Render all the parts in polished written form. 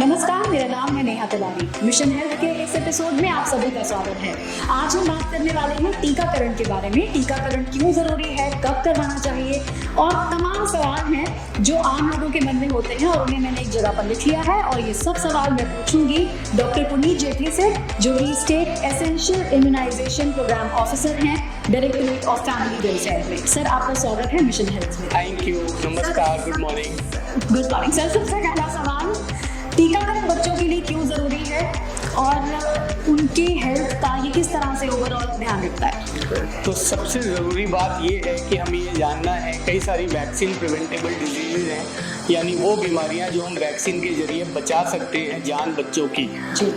नमस्कार, मेरा नाम है नेहा तिवारी। मिशन हेल्थ के इस एपिसोड में आप सभी का स्वागत है। आज हम बात करने वाले हैं टीकाकरण के बारे में। टीकाकरण क्यों जरूरी है, कब करवाना चाहिए और तमाम सवाल हैं जो आम लोगों के मन में होते हैं और उन्हें मैंने एक जगह पर लिख लिया है और ये सब सवाल मैं पूछूंगी डॉक्टर पुनीत जेटली से, जो state essential immunization programme officer हैं, डायरेक्टरेट ऑफ फैमिली वेलफेयर में। सर, आपका स्वागत है मिशन हेल्थ में। थैंक यू, नमस्कार, good morning. Good morning sir. सबसे पहला सवाल, टीकाकरण बच्चों के लिए क्यों जरूरी है और उनकी हेल्थ का ये किस तरह से ओवरऑल ध्यान रखता है? तो सबसे ज़रूरी बात ये है कि हमें ये जानना है, कई सारी वैक्सीन प्रिवेंटेबल डिजीज़ हैं, यानी वो बीमारियां जो हम वैक्सीन के जरिए बचा सकते हैं जान बच्चों की। जी।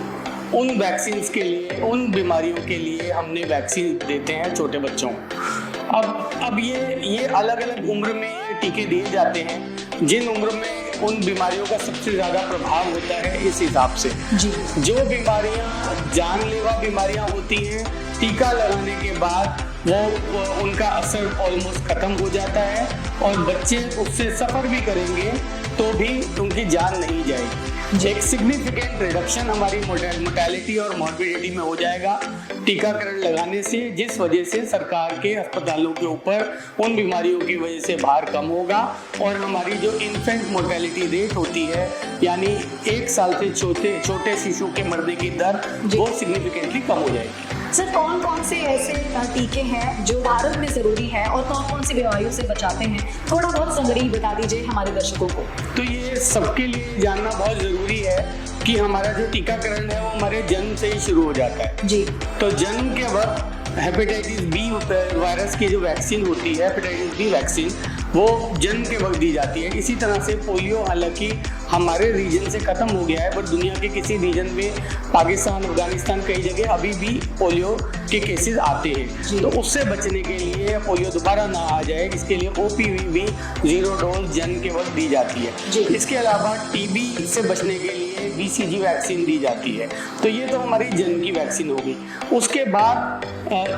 उन वैक्सीन के लिए, उन बीमारियों के लिए हमने वैक्सीन देते हैं छोटे बच्चों को। अब ये अलग अलग उम्र में ये टीके दिए जाते हैं, जिन उम्र में उन बीमारियों का सबसे ज़्यादा प्रभाव होता है इस हिसाब से। जी। जो बीमारियां जानलेवा बीमारियां होती हैं, टीका लगाने के बाद वो उनका असर ऑलमोस्ट ख़त्म हो जाता है और बच्चे उससे सफ़र भी करेंगे तो भी उनकी जान नहीं जाएगी। एक सिग्निफिकेंट रिडक्शन हमारी मोर्टेलिटी और मॉर्बिडिटी में हो जाएगा टीकाकरण लगाने से, जिस वजह से सरकार के अस्पतालों के ऊपर उन बीमारियों की वजह से भार कम होगा और हमारी जो इन्फेंट मोर्टेलिटी रेट होती है, यानी 1 साल से छोटे शिशु के मरने की दर, वो सिग्निफिकेंटली कम हो जाएगी। सर, कौन कौन से ऐसे टीके हैं जो भारत में जरूरी हैं और कौन कौन सी बीमारियों से बचाते हैं? थोड़ा बहुत समरी बता दीजिए हमारे दर्शकों को। तो ये सबके लिए जानना बहुत ज़रूरी है कि हमारा जो टीकाकरण है वो हमारे जन्म से ही शुरू हो जाता है। जी। तो जन्म के वक्त हेपेटाइटिस बी वायरस की जो वैक्सीन होती है, हेपेटाइटिस बी वैक्सीन, वो जन्म के वक्त दी जाती है। इसी तरह से पोलियो हालांकि हमारे रीजन से ख़त्म हो गया है, बट दुनिया के किसी रीजन में, पाकिस्तान, अफगानिस्तान, कई जगह अभी भी पोलियो के केसेस आते हैं। तो उससे बचने के लिए, पोलियो दोबारा ना आ जाए, इसके लिए OPV भी 0 डोज जन्म के वक्त दी जाती है। इसके अलावा TB से बचने के लिए BCG वैक्सीन दी जाती है। तो ये तो हमारी जन्म की वैक्सीन होगी। उसके बाद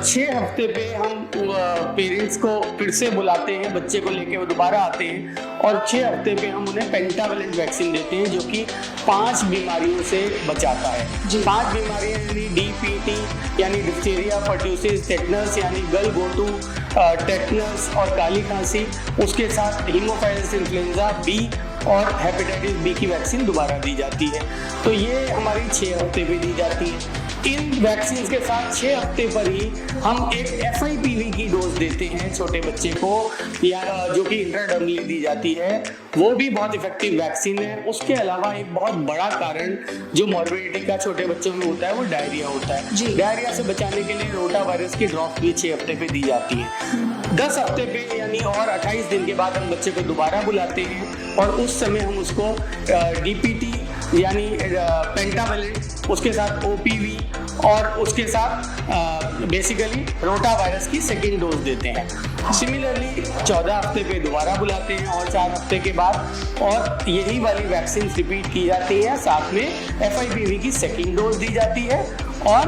6 हफ्ते पे हम पेरेंट्स को फिर से बुलाते हैं, बच्चे को लेके वो दोबारा आते हैं और 6 हफ्ते पे हम उन्हें पेंटावेलेंट वैक्सीन देते हैं, जो कि 5 बीमारियों से बचाता है। 5 बीमारियां यानी DPT यानी डिप्थीरिया, पर्ट्यूसिस, टेटनस यानी गलघोटू, टेटनस और काली खांसी, उसके साथ हीमोफाइलस इन्फ्लुएंजा B और हेपेटाइटिस बी की वैक्सीन दोबारा दी जाती है। तो ये हमारी 6 हफ्ते पे दी जाती है। इन वैक्सीन के साथ 6 हफ्ते पर ही हम एक FIPV की डोज देते हैं छोटे बच्चे को, या जो कि इंट्राडर्मली दी जाती है। वो भी बहुत इफेक्टिव वैक्सीन है। उसके अलावा एक बहुत बड़ा कारण जो मॉर्बिडिटी का छोटे बच्चों में होता है वो डायरिया होता है। डायरिया से बचाने के लिए रोटा वायरस की ड्रॉप भी 6 हफ्ते पे दी जाती है। 10 हफ्ते पे यानी और 28 दिन के बाद हम बच्चे को दोबारा बुलाते हैं और उस समय हम उसको DPT यानी पेंटावेलेंट, उसके साथ OPV और उसके साथ बेसिकली रोटा वायरस की सेकेंड डोज देते हैं। सिमिलरली 14 हफ्ते पे दोबारा बुलाते हैं और 4 हफ्ते के बाद, और यही वाली वैक्सीन रिपीट की जाती है। साथ में FIPV की सेकेंड डोज दी जाती है और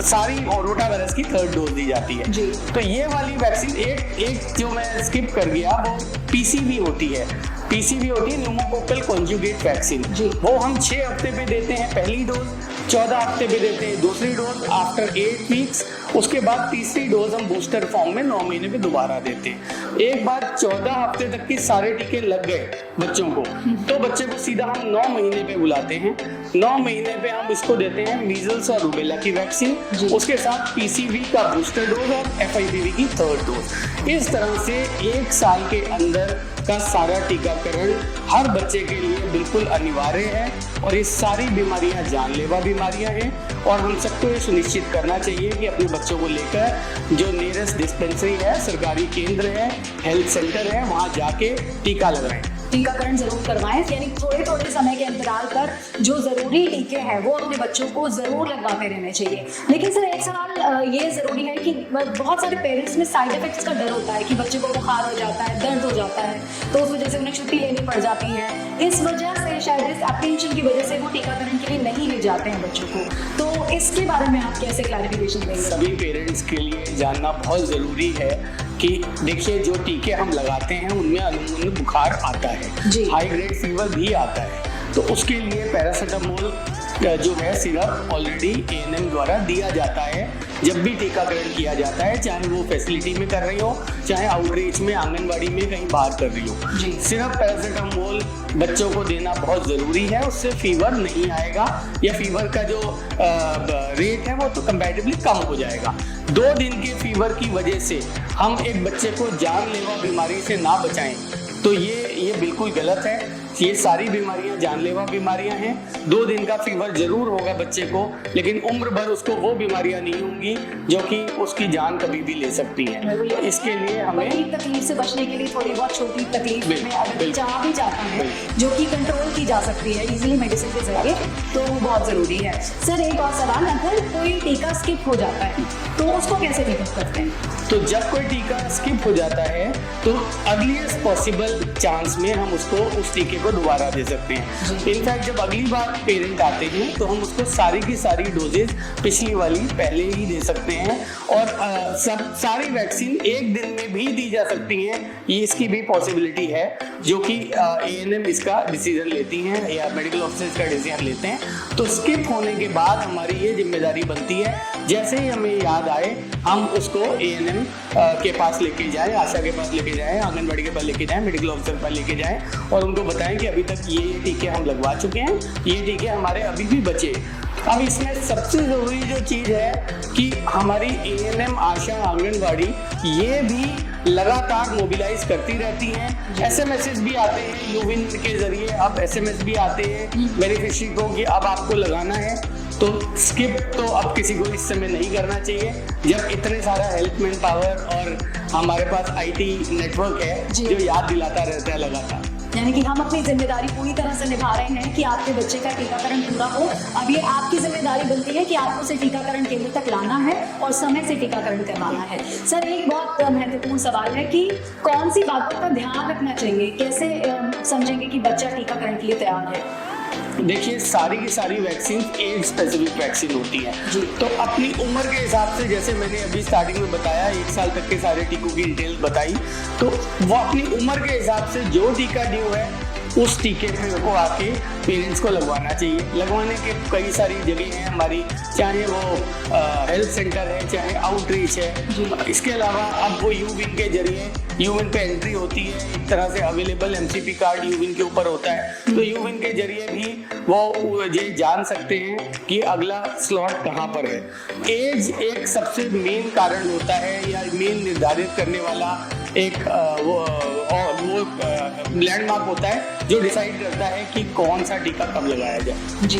सारी रोटा वायरस की 3rd डोज दी जाती है। तो ये वाली वैक्सीन, एक जो मैं स्किप कर गया, वो PCV होती है। PCV होती है न्यूमोकोकल कॉन्जुगेट वैक्सीन। वो हम 6 हफ्ते पे देते हैं पहली डोज, 14 हफ्ते पे देते हैं दूसरी डोज आफ्टर 8 वीक्स। उसके बाद तीसरी डोज हम बूस्टर फॉर्म में 9 महीने पे दोबारा देते हैं। एक बार 14 हफ्ते तक की सारे टीके लग गए बच्चों को, तो बच्चे को सीधा हम 9 महीने पे बुलाते हैं। 9 महीने पे हम इसको देते हैं मीजल्स और रूबेला की वैक्सीन, उसके साथ PCV का बूस्टर डोज और FIPV की 3rd डोज। इस तरह से 1 साल के अंदर का सारा टीकाकरण हर बच्चे के लिए बिल्कुल अनिवार्य है और ये सारी बीमारियां जानलेवा बीमारियां हैं और हम सबको ये सुनिश्चित करना चाहिए कि अपने बच्चों को लेकर जो नियरेस्ट डिस्पेंसरी है, सरकारी केंद्र है, हेल्थ सेंटर है, वहाँ जाके टीका लगाएं। टीकाकरण जरूर करवाएं, यानी थोड़े समय के अंतराल पर जो जरूरी टीके हैं वो अपने बच्चों को जरूर लगवाते रहने चाहिए। लेकिन सर, एक सवाल ये जरूरी है कि बहुत सारे पेरेंट्स में साइड इफेक्ट्स का डर होता है कि बच्चे को बुखार हो जाता है, दर्द हो जाता है, तो उस वजह से उन्हें छुट्टी लेनी पड़ जाती है। इस वजह से शायद इस अप्रीहेंशन की वजह से वो टीकाकरण के लिए नहीं ले जाते हैं बच्चों को। तो इसके बारे में आप कैसे क्लैरिफिकेशन देंगे? सभी पेरेंट्स के लिए जानना बहुत ज़रूरी है कि देखिए, जो टीके हम लगाते हैं उनमें बुखार आता है, हाई ग्रेड फीवर भी आता है, तो उसके लिए पैरासीटामोल जो है सिरप ऑलरेडी ANM द्वारा दिया जाता है जब भी टीकाकरण किया जाता है, चाहे वो फैसिलिटी में कर रही हो, चाहे आउटरीच में, आंगनबाड़ी में, कहीं बाहर कर रही हो। सिर्फ पैरासीटामोल बच्चों को देना बहुत ज़रूरी है, उससे फीवर नहीं आएगा या फीवर का जो रेट है वो तो कंपैरेटिवली कम हो जाएगा। 2 दिन के फीवर की वजह से हम एक बच्चे को जानलेवा बीमारी से ना बचाएं तो ये बिल्कुल गलत है। ये सारी बीमारियां जानलेवा बीमारियां हैं। 2 दिन का फीवर जरूर होगा बच्चे को, लेकिन उम्र भर उसको वो बीमारियां नहीं होंगी जो कि उसकी जान कभी भी ले सकती हैं। इसके लिए हमें बड़ी तकलीफ से बचने के लिए थोड़ी बहुत छोटी तकलीफ में अगर चाह भी जाता है जो कि कंट्रोल की जा सकती है इजीली मेडिसिन के जरिए, तो वो बहुत जरूरी है। सर एक और सवाल, अगर कोई टीका स्किप हो जाता है तो उसको कैसे पिकअप करते हैं? तो जब कोई टीका स्किप हो जाता है तो अर्लीस्ट पॉसिबल चांस में हम उसको उस टीके को दोबारा दे सकते हैं। इनफैक्ट जब अगली बार पेरेंट आते हैं तो हम उसको सारी की सारी डोजेज पिछली वाली पहले ही दे सकते हैं और सारी वैक्सीन एक दिन में भी दी जा सकती हैं। ये इसकी भी पॉसिबिलिटी है जो कि ANM इसका डिसीजन लेती हैं या मेडिकल ऑफिसर इसका डिसीजन लेते हैं। तो स्किप होने के बाद हमारी ये जिम्मेदारी बनती है, जैसे ही हमें याद आए हम उसको ANM के पास लेके जाएं, आशा के पास लेके जाएं, आंगनबाड़ी के पास लेके जाएं, मेडिकल ऑफिसर के पास लेके जाएं और उनको बताएं कि अभी तक ये टीके हम लगवा चुके हैं, ये टीके हमारे अभी भी बचे। अब इसमें सबसे ज़रूरी जो चीज़ है कि हमारी ANM, आशा, आंगनबाड़ी ये भी लगातार मोबिलाइज करती रहती हैं। SMS भी आते हैं यूविन के जरिए, अब SMS भी आते हैं बेनिफिशियरी को कि अब आपको लगाना है। तो स्किप तो अब किसी को इस समय नहीं करना चाहिए जब इतने सारा हेल्थ मैन पावर और हमारे पास IT नेटवर्क है जो याद दिलाता रहता है लगातार। यानी कि हम अपनी जिम्मेदारी पूरी तरह से निभा रहे हैं कि आपके बच्चे का टीकाकरण पूरा हो। अब ये आपकी जिम्मेदारी बनती है कि आपको उसे टीकाकरण केंद्र तक लाना है और समय से टीकाकरण करवाना है। सर एक बहुत महत्वपूर्ण सवाल है कि कौन सी बातों का ध्यान रखना चाहिए, कैसे समझेंगे कि बच्चा टीकाकरण के लिए तैयार है? देखिए सारी की सारी वैक्सीन एज स्पेसिफिक वैक्सीन होती है, तो अपनी उम्र के हिसाब से, जैसे मैंने अभी स्टार्टिंग में बताया 1 साल तक के सारे टीकों की डिटेल बताई, तो वो अपनी उम्र के हिसाब से जो टीका ड्यू है उस टीके को आके पेरेंट्स को लगवाना चाहिए। लगवाने के कई सारी जगह हैं हमारी, चाहे वो हेल्थ सेंटर है, चाहे आउटरीच है। इसके अलावा अब वो यूविन के जरिए, यूविन पे एंट्री होती है, एक तरह से अवेलेबल MCP कार्ड यूविन के ऊपर होता है, तो यूविन के जरिए भी वो ये जान सकते हैं कि अगला स्लॉट कहाँ पर है। एज एक सबसे मेन कारण होता है या मेन निर्धारित करने वाला एक वो लैंडमार्क होता है जो डिसाइड करता है कि कौन सा टीका कब लगाया जाए। जी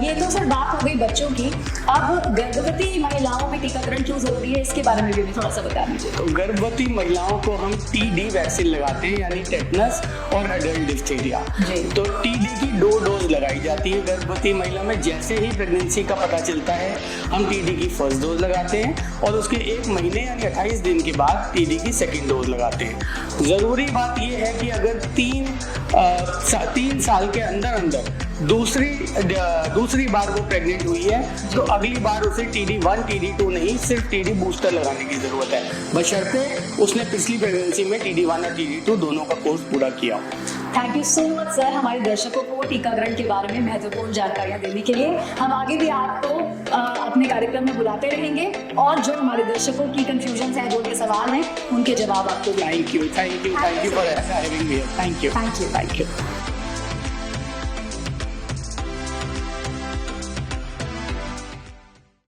ये तो सर बात हो गई बच्चों की। अब गर्भवती महिलाओं में टीकाकरण क्यों जरूरी है, इसके बारे में भी थोड़ा सा बता दीजिए। तो गर्भवती महिलाओं को हम TD वैक्सीन लगाते हैं, यानी टेटनस और एडल्ट डिप्थीरिया। तो TD की 2 डोज लगाई जाती है गर्भवती महिला में। जैसे ही प्रेगनेंसी का पता चलता है हम TD की फर्स्ट डोज लगाते हैं और उसके 1 महीने यानी 28 दिन के बाद TD की सेकेंड डोज लगाते हैं। ज़रूरी बात यह है कि अगर 3 साल के अंदर दूसरी बार वो प्रेग्नेंट हुई है तो अगली बार उसे TD1 TD2 नहीं, सिर्फ TD बूस्टर लगाने की जरूरत है, बशर्ते उसने पिछली प्रेगनेंसी में TD1 और TD2 दोनों का कोर्स पूरा किया। Thank you so much sir हमारे दर्शकों को टीकाकरण के बारे में महत्वपूर्ण जानकारियां देने के लिए। हम आगे भी आपको अपने कार्यक्रम में बुलाते रहेंगे और जो हमारे दर्शकों की कंफ्यूजन है, जो उनके सवाल हैं, उनके जवाब आपको। Thank you for having me. Thank you.